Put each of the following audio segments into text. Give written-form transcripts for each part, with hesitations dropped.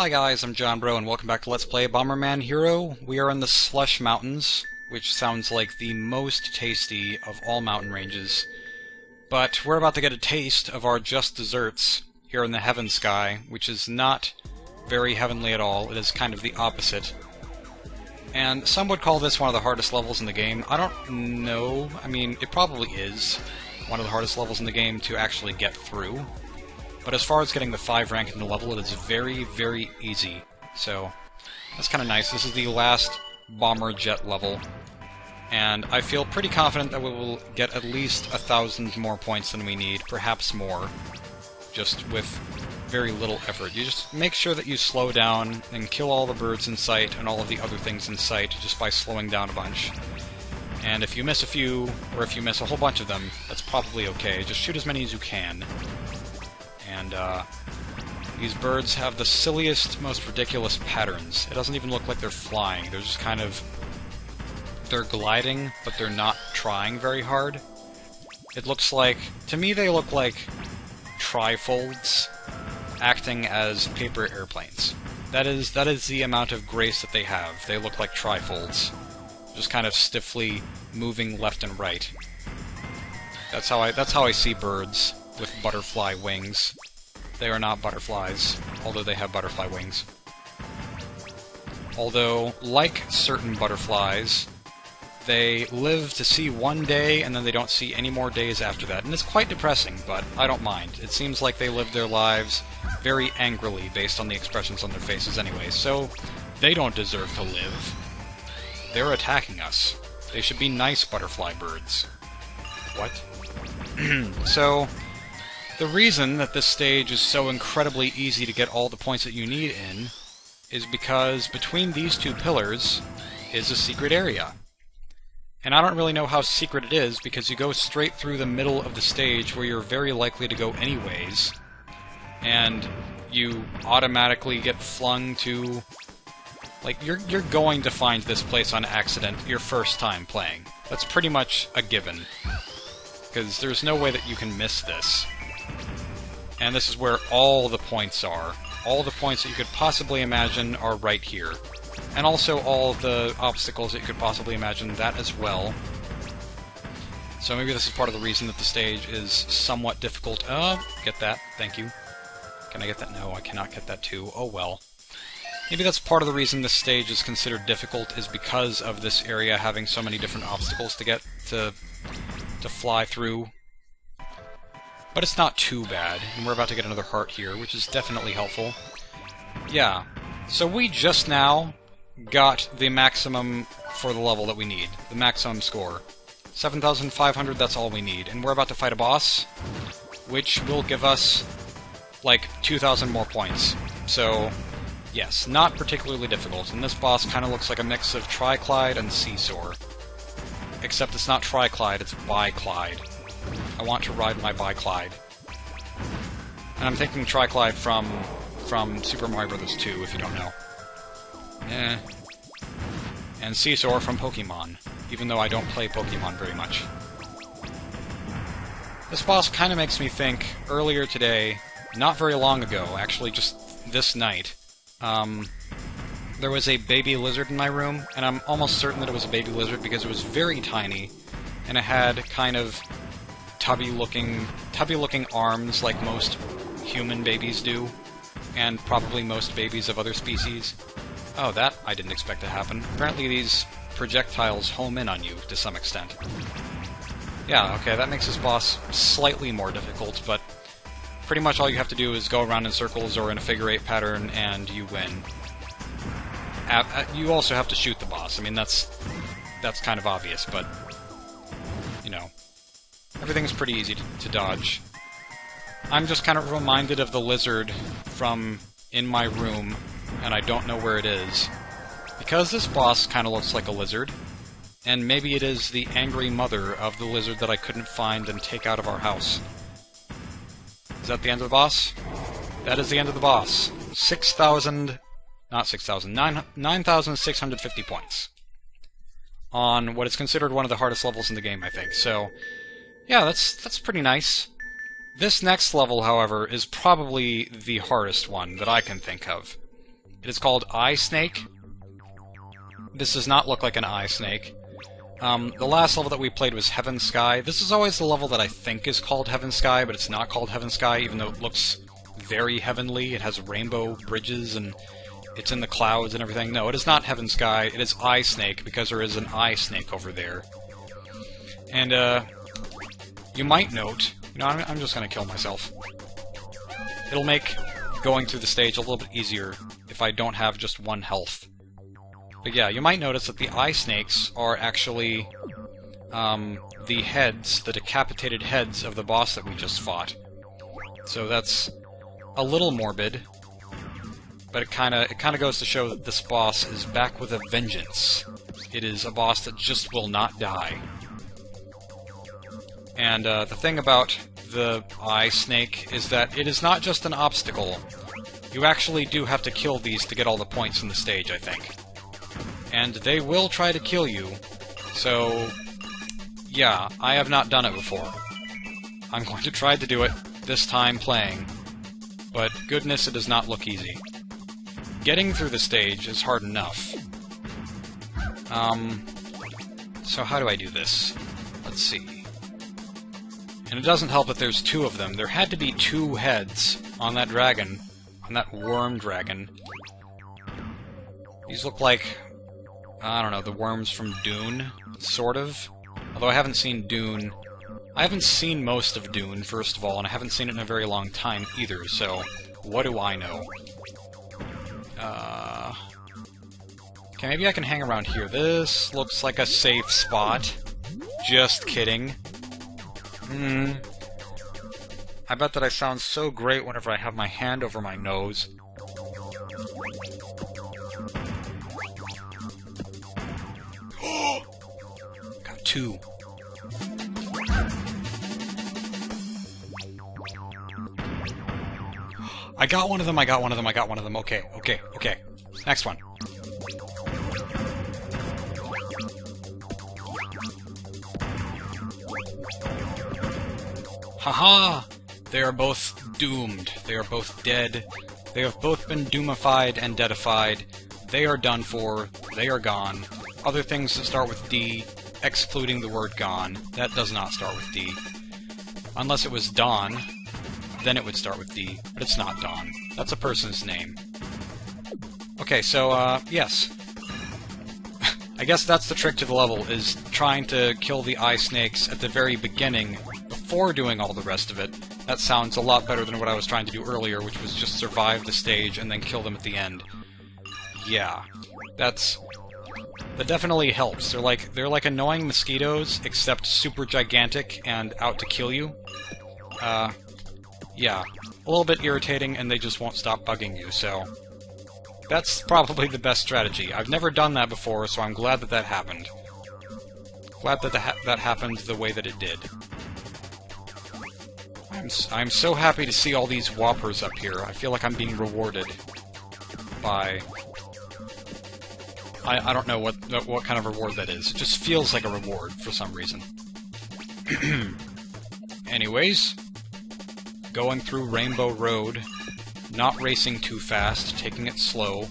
Hi guys, I'm John Bro, and welcome back to Let's Play Bomberman Hero. We are in the Slush Mountains, which sounds like the most tasty of all mountain ranges. But we're about to get a taste of our just desserts here in the Heaven Sky, which is not very heavenly at all. It is kind of the opposite. And some would call this one of the hardest levels in the game. I don't know. I mean, it probably is one of the hardest levels in the game to actually get through. But as far as getting the 5 rank in the level, it is very, very easy. So, that's kind of nice. This is the last bomber jet level. And I feel pretty confident that we will get at least 1,000 more points than we need, perhaps more, just with very little effort. You just make sure that you slow down and kill all the birds in sight and all of the other things in sight just by slowing down a bunch. And if you miss a few, or if you miss a whole bunch of them, that's probably okay. Just shoot as many as you can. And, these birds have the silliest, most ridiculous patterns. It doesn't even look like they're flying. They're just kind of... they're gliding, but they're not trying very hard. It looks like... to me, they look like trifolds acting as paper airplanes. That is the amount of grace that they have. They look like trifolds. Just kind of stiffly moving left and right. That's how I see birds with butterfly wings. They are not butterflies, although they have butterfly wings. Although, like certain butterflies, they live to see one day and then they don't see any more days after that. And it's quite depressing, but I don't mind. It seems like they live their lives very angrily based on the expressions on their faces anyway, so they don't deserve to live. They're attacking us. They should be nice butterfly birds. What? So, the reason that this stage is so incredibly easy to get all the points that you need in is because between these two pillars is a secret area. And I don't really know how secret it is because you go straight through the middle of the stage where you're very likely to go anyways, and you automatically get flung to... like, you're going to find this place on accident your first time playing. That's pretty much a given. Because there's no way that you can miss this. And this is where all the points are. All the points that you could possibly imagine are right here. And also all the obstacles that you could possibly imagine, that as well. So maybe this is part of the reason that the stage is somewhat difficult. Get that. Thank you. Can I get that? No, I cannot get that too. Oh well. Maybe that's part of the reason this stage is considered difficult, is because of this area having so many different obstacles to get to fly through. But it's not too bad, and we're about to get another heart here, which is definitely helpful. Yeah, so we just now got the maximum for the level that we need, the maximum score. 7,500, that's all we need, and we're about to fight a boss, which will give us, like, 2,000 more points. So, yes, not particularly difficult, and this boss kind of looks like a mix of Triclide and Seesaw. Except it's not Triclide, it's Biclide. I want to ride my Biclide. And I'm thinking Triclide from Super Mario Bros. 2, if you don't know. And Seesaw from Pokemon, even though I don't play Pokemon very much. This boss kind of makes me think, earlier today, not very long ago, actually just this night, there was a baby lizard in my room, and I'm almost certain that it was a baby lizard because it was very tiny, and it had kind of tubby-looking arms like most human babies do, and probably most babies of other species. Oh, that I didn't expect to happen. Apparently these projectiles home in on you to some extent. Yeah, okay, that makes this boss slightly more difficult, but pretty much all you have to do is go around in circles or in a figure-8 pattern, and you win. You also have to shoot the boss. I mean, that's kind of obvious, but, you know, everything's pretty easy to dodge. I'm just kind of reminded of the lizard from in my room, and I don't know where it is. Because this boss kind of looks like a lizard, and maybe it is the angry mother of the lizard that I couldn't find and take out of our house. Is that the end of the boss? That is the end of the boss. 6,000... not 6,000, 9,650 points. On what is considered one of the hardest levels in the game, I think. So, yeah, that's pretty nice. This next level, however, is probably the hardest one that I can think of. It is called Eye Snake. This does not look like an eye snake. The last level that we played was Heaven Sky. This is always the level that I think is called Heaven Sky, but it's not called Heaven Sky, even though it looks very heavenly. It has rainbow bridges, and it's in the clouds and everything. No, it is not Heaven Sky. It is Eye Snake, because there is an eye snake over there. And, you might note... You know, I'm just gonna kill myself. It'll make going through the stage a little bit easier if I don't have just 1 health. But yeah, you might notice that the eye snakes are actually the heads, the decapitated heads of the boss that we just fought. So that's a little morbid, but it kinda goes to show that this boss is back with a vengeance. It is a boss that just will not die. And the thing about the eye snake is that it is not just an obstacle. You actually do have to kill these to get all the points in the stage, I think. And they will try to kill you, so yeah, I have not done it before. I'm going to try to do it this time playing, but goodness, it does not look easy. Getting through the stage is hard enough. So how do I do this? Let's see. And it doesn't help that there's 2 of them. There had to be 2 heads on that dragon, on that worm dragon. These look like, I don't know, the worms from Dune, sort of. Although I haven't seen Dune. I haven't seen most of Dune, first of all, and I haven't seen it in a very long time either, so what do I know? Okay, maybe I can hang around here. This looks like a safe spot. Just kidding. I bet that I sound so great whenever I have my hand over my nose. Got 2. I got one of them, I got one of them, I got one of them. Okay, okay, okay. Next one. Haha! They are both doomed. They are both dead. They have both been doomified and deadified. They are done for. They are gone. Other things that start with D, excluding the word gone, that does not start with D. Unless it was Dawn, then it would start with D, but it's not Dawn. That's a person's name. Okay, so, yes. I guess that's the trick to the level, is trying to kill the eye snakes at the very beginning before doing all the rest of it. That sounds a lot better than what I was trying to do earlier, which was just survive the stage and then kill them at the end. Yeah, that definitely helps. They're like annoying mosquitoes, except super gigantic and out to kill you. Yeah, a little bit irritating, and they just won't stop bugging you, so that's probably the best strategy. I've never done that before, so I'm glad that that happened. Glad that that happened the way that it did. I'm so happy to see all these whoppers up here. I feel like I'm being rewarded by... I don't know what kind of reward that is. It just feels like a reward for some reason. Anyways, going through Rainbow Road, not racing too fast, taking it slow.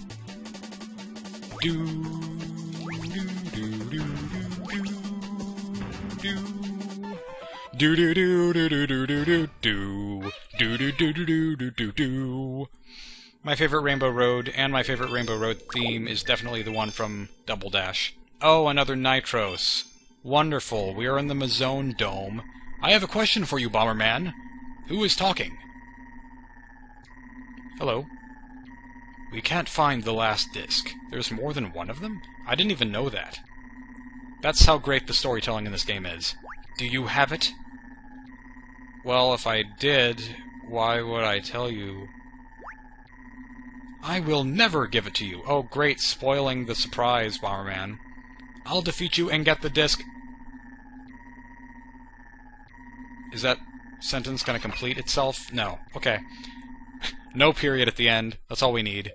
My favorite Rainbow Road and my favorite Rainbow Road theme is definitely the one from Double Dash. Oh, another Nitros. Wonderful. We are in the Mazone Dome. I have a question for you, Bomberman. Who is talking? Hello. We can't find the last disc. There's more than one of them? I didn't even know that. That's how great the storytelling in this game is. Do you have it? Well, if I did, why would I tell you? I will never give it to you. Oh, great, spoiling the surprise, Bomberman. I'll defeat you and get the disc. Is that sentence gonna complete itself? No. Okay. No period at the end. That's all we need.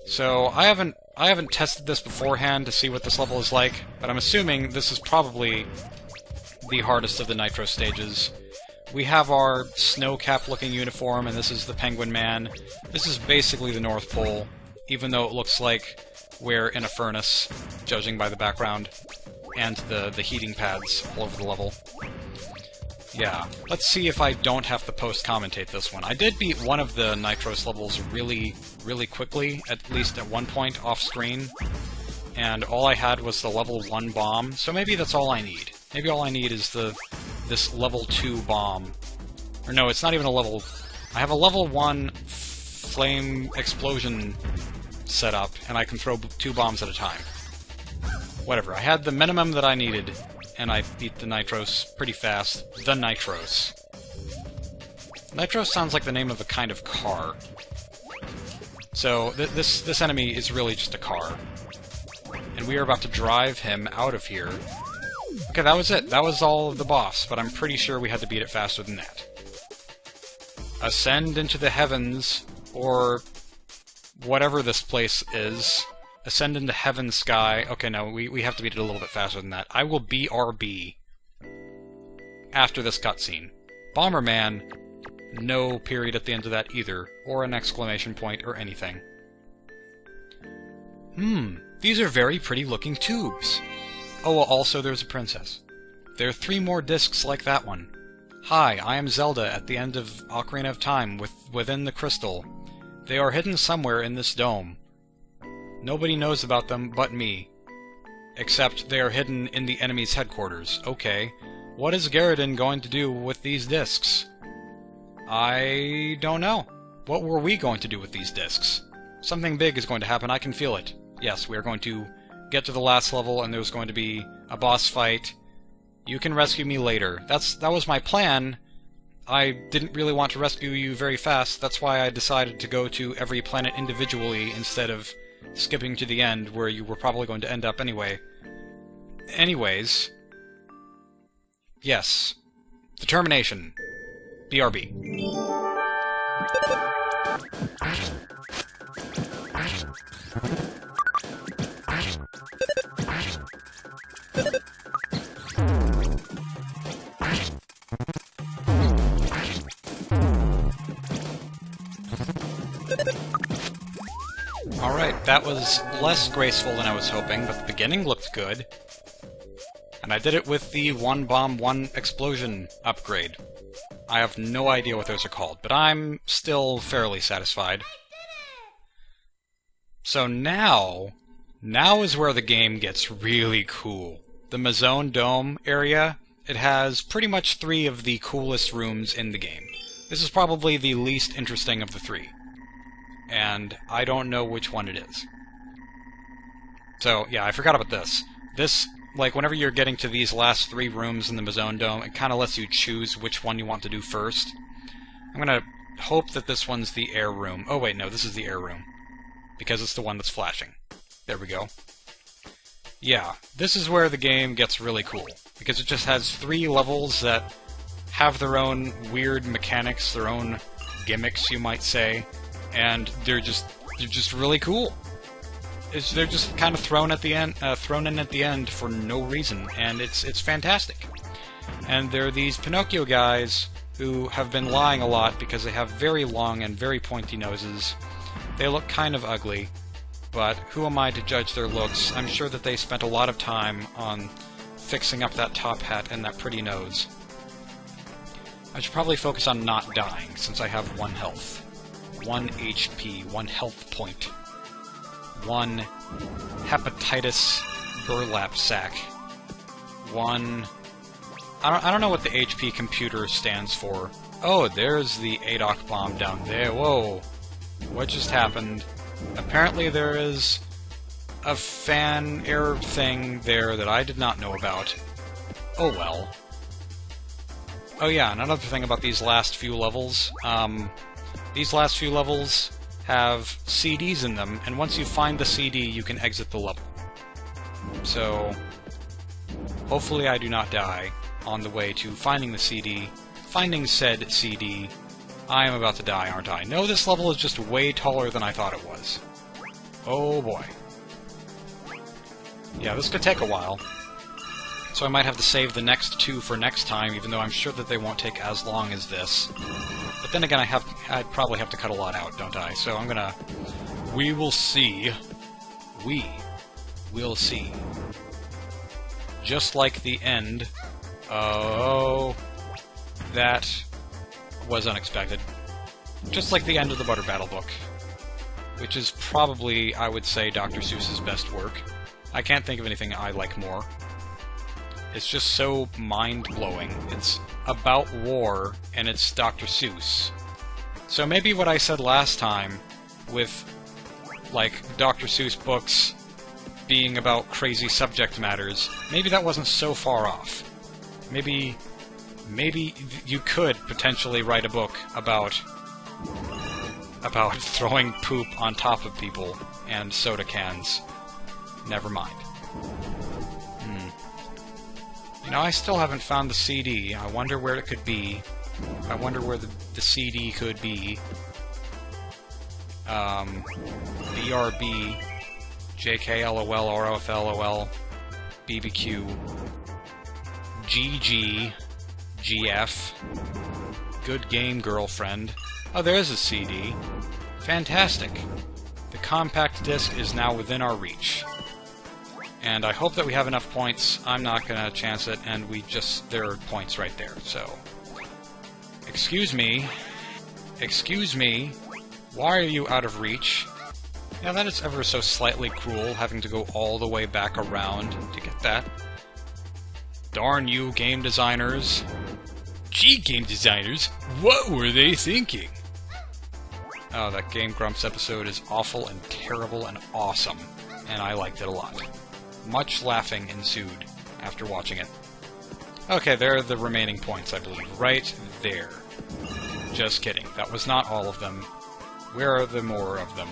So, I haven't tested this beforehand to see what this level is like, but I'm assuming this is probably the hardest of the Nitro stages. we have our snow-cap-looking uniform, and this is the Penguin Man. This is basically the North Pole, even though it looks like we're in a furnace, judging by the background, and the heating pads all over the level. Yeah, let's see if I don't have to post-commentate this one. I did beat one of the Nitros levels really, really quickly, at least at one point off-screen, and all I had was the level 1 bomb, so maybe that's all I need. Maybe all I need is this level 2 bomb. Or no, it's not even a level... I have a level 1 flame explosion set up, and I can throw 2 bombs at a time. Whatever, I had the minimum that I needed, and I beat the Nitros pretty fast. The Nitros. Nitros sounds like the name of a kind of car. So, this enemy is really just a car. And we are about to drive him out of here. Okay, that was it. That was all of the boss, but I'm pretty sure we had to beat it faster than that. Ascend into the heavens, or whatever this place is. Ascend into heaven sky. Okay, no, we have to beat it a little bit faster than that. I will BRB after this cutscene. Bomberman, no period at the end of that either, or an exclamation point or anything. These are very pretty looking tubes. Oh, well, also there's a princess. There are 3 more discs like that one. Hi, I am Zelda at the end of Ocarina of Time within the crystal. They are hidden somewhere in this dome. Nobody knows about them but me. Except they are hidden in the enemy's headquarters. Okay. What is Garridan going to do with these discs? I don't know. What were we going to do with these discs? Something big is going to happen, I can feel it. Yes, we are going to get to the last level, and there's going to be a boss fight. You can rescue me later. That was my plan. I didn't really want to rescue you very fast, that's why I decided to go to every planet individually instead of skipping to the end, where you were probably going to end up anyway. Anyways... Yes. Determination. BRB. Alright, that was less graceful than I was hoping, but the beginning looked good. And I did it with the 1 bomb, 1 explosion upgrade. I have no idea what those are called, but I'm still fairly satisfied. So now is where the game gets really cool. The Mazone Dome area, it has pretty much 3 of the coolest rooms in the game. This is probably the least interesting of the 3. And I don't know which one it is. So, yeah, I forgot about this. This, like, whenever you're getting to these last 3 rooms in the Mazone Dome, it kind of lets you choose which one you want to do first. I'm gonna hope that this one's the air room. Oh, wait, no, this is the air room. Because it's the one that's flashing. There we go. Yeah, this is where the game gets really cool. Because it just has 3 levels that have their own weird mechanics, their own gimmicks, you might say. And they're just really cool. They're just kind of thrown in at the end for no reason, and it's fantastic. And there are these Pinocchio guys who have been lying a lot because they have very long and very pointy noses. They look kind of ugly, but who am I to judge their looks? I'm sure that they spent a lot of time on fixing up that top hat and that pretty nose. I should probably focus on not dying, since I have 1 health. 1 HP, 1 health point. 1 hepatitis burlap sack. 1... I don't know what the HP computer stands for. Oh, there's the ADOC bomb down there. Whoa. What just happened? Apparently there is a fan error thing there that I did not know about. Oh well. Oh yeah, and another thing about these last few levels, these last few levels have CDs in them, and once you find the CD, you can exit the level. So, hopefully I do not die on the way to finding the CD. Finding said CD, I am about to die, aren't I? No, this level is just way taller than I thought it was. Oh boy. Yeah, this could take a while. So I might have to save the next 2 for next time, even though I'm sure that they won't take as long as this. But then again, I'd probably have to cut a lot out, don't I? So I'm gonna... We will see. We will see. Just like the end. Oh... That was unexpected. Just like the end of the Butter Battle book. Which is probably, I would say, Dr. Seuss's best work. I can't think of anything I like more. It's just so mind-blowing. It's about war, and it's Dr. Seuss. So maybe what I said last time, with, like, Dr. Seuss books being about crazy subject matters, maybe that wasn't so far off. Maybe you could potentially write a book about throwing poop on top of people and soda cans. Never mind. You know, I still haven't found the CD. I wonder where it could be. I wonder where the CD could be. BRB, JK, LOL, ROF, LOL, BBQ, GG, GF, Good Game Girlfriend. Oh, there is a CD. Fantastic. The compact disc is now within our reach. And I hope that we have enough points. I'm not gonna chance it, and there are points right there, so... Excuse me. Excuse me. Why are you out of reach? Yeah, that is ever so slightly cruel, having to go all the way back around to get that. Darn you, game designers. Gee, game designers, what were they thinking? Oh, that Game Grumps episode is awful and terrible and awesome, and I liked it a lot. Much laughing ensued after watching it. Okay, there are the remaining points, I believe. Right there. Just kidding. That was not all of them. Where are the more of them?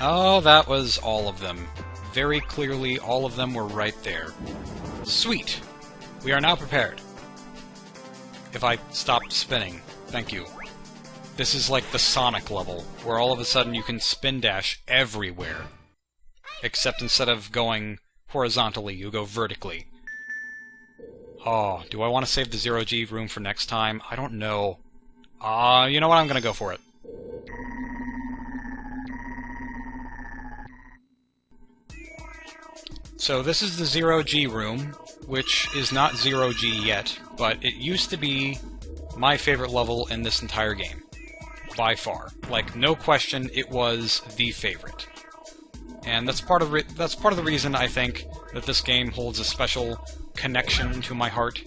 Oh, that was all of them. Very clearly, all of them were right there. Sweet! We are now prepared. If I stopped spinning. Thank you. This is like the Sonic level, where all of a sudden you can spin dash everywhere. Except instead of going horizontally, you go vertically. Oh, do I want to save the 0G room for next time? I don't know. You know what? I'm gonna go for it. So this is the 0G room, which is not 0G yet, but it used to be my favorite level in this entire game. By far. Like, no question, it was the favorite. And that's part of the reason I think that this game holds a special connection to my heart.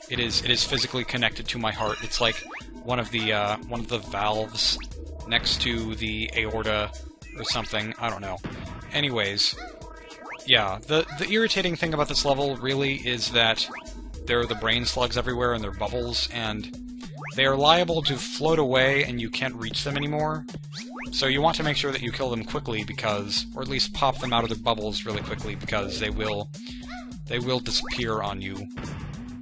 It is physically connected to my heart. It's like one of the valves next to the aorta or something. I don't know. Anyways, yeah, the irritating thing about this level really is that there are the brain slugs everywhere and they're bubbles, and they are liable to float away and you can't reach them anymore. So you want to make sure that you kill them quickly because, or at least pop them out of their bubbles really quickly, because they will disappear on you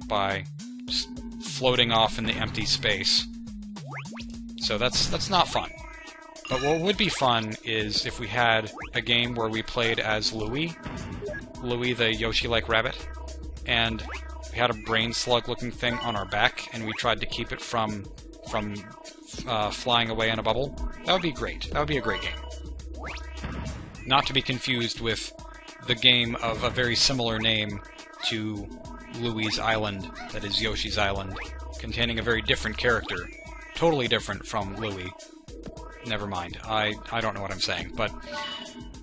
by just floating off in the empty space. So that's not fun. But what would be fun is if we had a game where we played as Louie the Yoshi-like rabbit, and we had a brain slug-looking thing on our back, and we tried to keep it from flying away in a bubble. That would be great. That would be a great game. Not to be confused with the game of a very similar name to Louie's Island, that is Yoshi's Island, containing a very different character. Totally different from Louie. Never mind. I don't know what I'm saying, but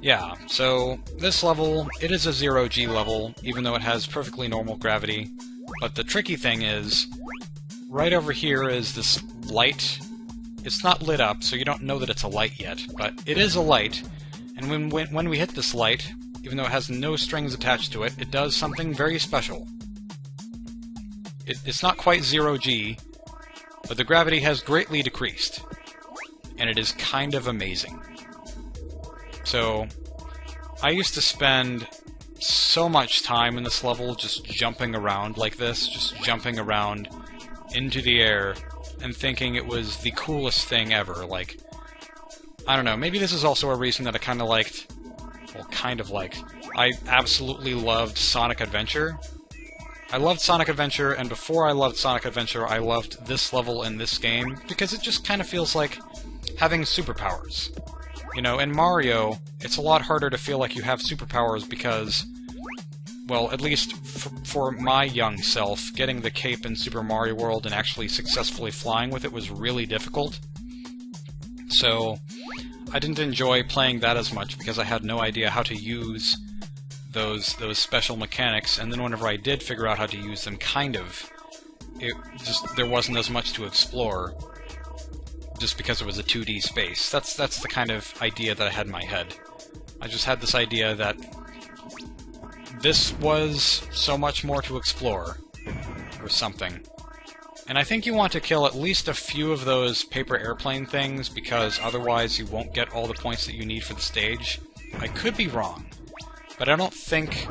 yeah, so this level, it is a 0G level, even though it has perfectly normal gravity, but the tricky thing is, right over here is this light. It's not lit up, so you don't know that it's a light yet, but it is a light, and when we hit this light, even though it has no strings attached to it, it does something very special. It's not quite 0G, but the gravity has greatly decreased, and it is kind of amazing. So, I used to spend so much time in this level just jumping around like this, just jumping around into the air, and thinking it was the coolest thing ever. Like, I don't know, maybe this is also a reason that I kind of liked I absolutely loved Sonic Adventure. I loved Sonic Adventure, and before I loved Sonic Adventure, I loved this level in this game, because it just kind of feels like having superpowers. You know, in Mario, it's a lot harder to feel like you have superpowers because, well, at least for my young self, getting the cape in Super Mario World and actually successfully flying with it was really difficult. So, I didn't enjoy playing that as much because I had no idea how to use those special mechanics, and then whenever I did figure out how to use them, there wasn't as much to explore, just because it was a 2D space. That's the kind of idea that I had in my head. I just had this idea that this was so much more to explore, or something. And I think you want to kill at least a few of those paper airplane things, because otherwise you won't get all the points that you need for the stage. I could be wrong, but I don't think...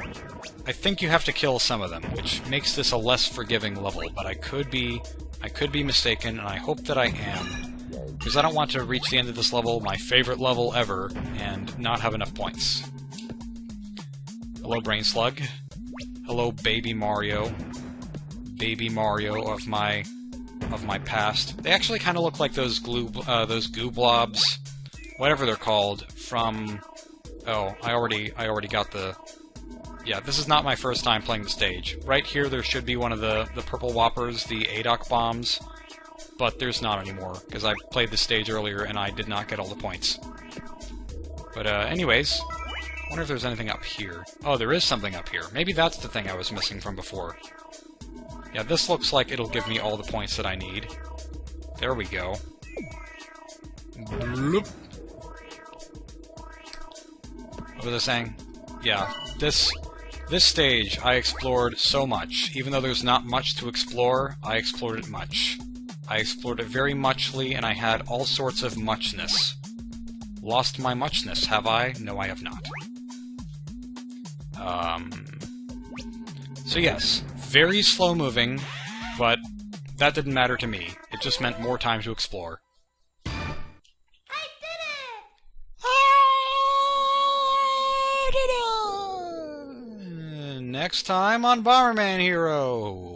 I think you have to kill some of them, which makes this a less forgiving level, but I could be mistaken, and I hope that I am, because I don't want to reach the end of this level, my favorite level ever, and not have enough points. Hello, Brain Slug. Hello, Baby Mario. Baby Mario of my past. They actually kind of look like those goo blobs, whatever they're called, from... Oh, I already got the... Yeah, this is not my first time playing the stage. Right here there should be one of the purple whoppers, the ADOC bombs, but there's not anymore, because I played the stage earlier and I did not get all the points. But anyways, I wonder if there's anything up here. Oh, there is something up here. Maybe that's the thing I was missing from before. Yeah, this looks like it'll give me all the points that I need. There we go. Bloop. What was I saying? Yeah, this stage I explored so much. Even though there's not much to explore, I explored it much. I explored it very muchly, and I had all sorts of muchness. Lost my muchness, have I? No, I have not. So yes, very slow-moving, but that didn't matter to me. It just meant more time to explore. Next time on Bomberman Hero!